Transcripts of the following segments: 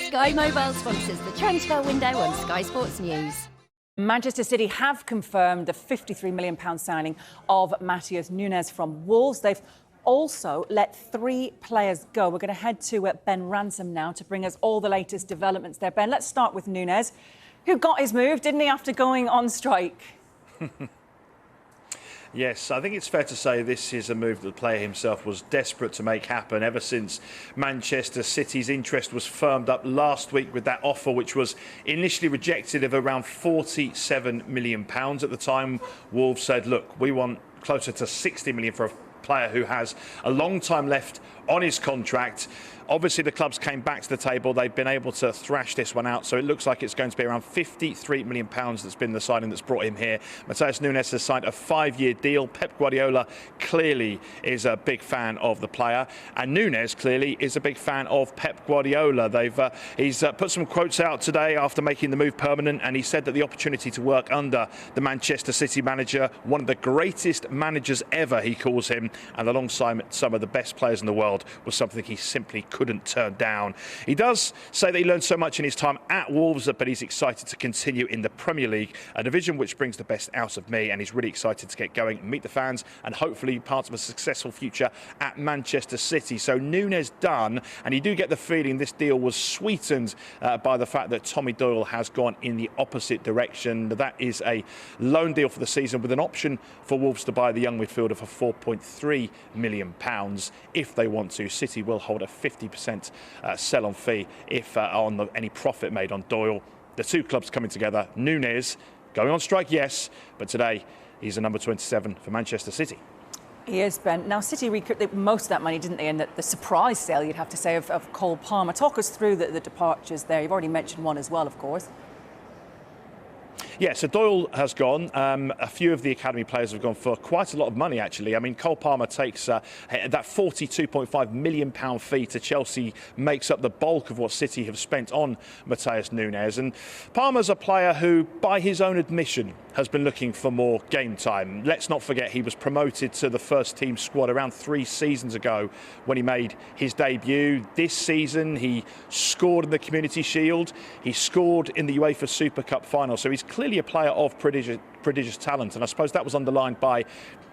Sky Mobile sponsors the transfer window on Sky Sports News. Manchester City have confirmed the £53 million signing of Matheus Nunes from Wolves. They've also let 3 players go. We're going to head to Ben Ransom now to bring us all the latest developments there. Ben, let's start with Nunes, who got his move, didn't he, after going on strike? Yes, I think it's fair to say this is a move that the player himself was desperate to make happen ever since Manchester City's interest was firmed up last week with that offer, which was initially rejected of around £47 million. At the time, Wolves said, look, we want closer to £60 million for a player who has a long time left on his contract. Obviously, the clubs came back to the table. They've been able to thrash this one out. So it looks like it's going to be around £53 million that's been the signing that's brought him here. Matheus Nunes has signed a 5-year deal. Pep Guardiola clearly is a big fan of the player. And Nunes clearly is a big fan of Pep Guardiola. He's put some quotes out today after making the move permanent. And he said that the opportunity to work under the Manchester City manager, one of the greatest managers ever, he calls him, and alongside some of the best players in the world, was something he simply couldn't turn down. He does say that he learned so much in his time at Wolves, but he's excited to continue in the Premier League, a division which brings the best out of me, and he's really excited to get going, meet the fans, and hopefully be part of a successful future at Manchester City. So Nunes done, and you do get the feeling this deal was sweetened by the fact that Tommy Doyle has gone in the opposite direction. That is a loan deal for the season with an option for Wolves to buy the young midfielder for £4.3 million if they want to. City will hold a 50% sell-on fee if on any profit made on Doyle. The two clubs coming together. Nunes going on strike, yes, but today he's a number 27 for Manchester City. He is, Ben. Now, City recouped most of that money, didn't they, in the surprise sale, you'd have to say, of Cole Palmer. Talk us through the departures there. You've already mentioned one as well, of course. Yeah, so Doyle has gone. A few of the academy players have gone for quite a lot of money, actually. I mean, Cole Palmer takes that £42.5 million fee to Chelsea, makes up the bulk of what City have spent on Matheus Nunes. And Palmer's a player who, by his own admission, has been looking for more game time. Let's not forget he was promoted to the first team squad around 3 seasons ago when he made his debut. This season, he scored in the Community Shield. He scored in the UEFA Super Cup final. So he's clearly a player of prodigious talent, and I suppose that was underlined by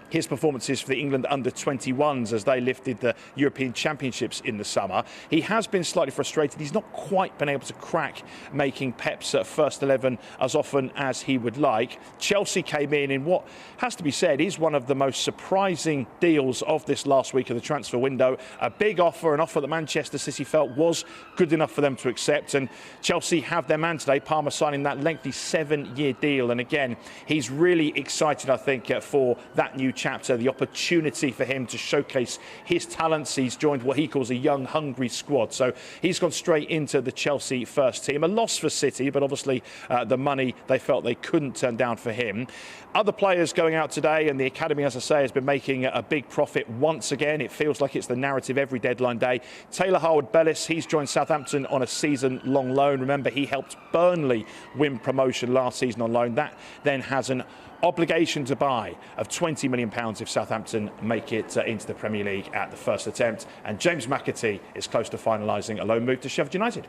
his performances for the England under-21s as they lifted the European Championships in the summer. He has been slightly frustrated. He's not quite been able to crack making Pep's first 11 as often as he would like. Chelsea came in what has to be said is one of the most surprising deals of this last week of the transfer window. A big offer, an offer that Manchester City felt was good enough for them to accept, and Chelsea have their man today, Palmer, signing that lengthy 7-year deal. And again, he's really excited, I think, for that new chapter, the opportunity for him to showcase his talents. He's joined what he calls a young, hungry squad. So he's gone straight into the Chelsea first team. A loss for City, but obviously the money they felt they couldn't turn down for him. Other players going out today, and the academy, as I say, has been making a big profit once again. It feels like it's the narrative every deadline day. Taylor Harwood-Bellis, he's joined Southampton on a season-long loan. Remember, he helped Burnley win promotion last season on loan. That then has an obligation to buy of £20 million if Southampton make it into the Premier League at the first attempt. And James McAtee is close to finalising a loan move to Sheffield United.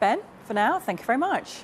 Ben, for now, thank you very much.